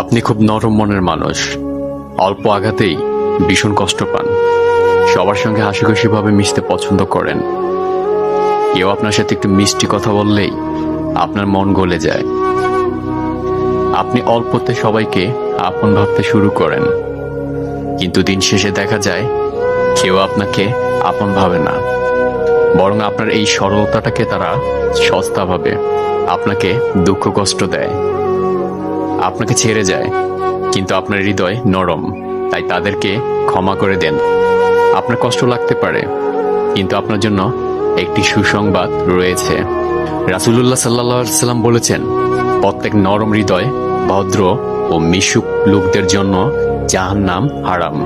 আপনি খুব নরম মনের মানুষ। অল্প আঘাতেই ভীষণ কষ্ট পান। সবার সঙ্গে হাসিখুশি ভাবে মিশতে পছন্দ করেন। কেউ আপনার সাথে একটু মিষ্টি কথা বললেই আপনার মন গলে যায়। আপনি অল্পতে সবাইকে আপন ভাবতে শুরু করেন, কিন্তু দিন শেষে দেখা যায় কেউ আপনাকে আপন ভাবে না, বরং আপনার এই সরলতাটাকে তারা সস্তা ভাবে, আপনাকে দুঃখ কষ্ট দেয়, আপনাকে ছেড়ে যায়। কিন্তু আপনার হৃদয় নরম, তাই তাদেরকে ক্ষমা করে দেন। আপনার কষ্ট লাগতে পারে, কিন্তু আপনার জন্য একটি সুসংবাদ রয়েছে। রাসূলুল্লাহ সাল্লাল্লাহু আলাইহি ওয়াসাল্লাম বলেছেন, প্রত্যেক নরম হৃদয়, ভদ্র ও মিশুক লোকদের জন্য জাহান্নাম হারাম।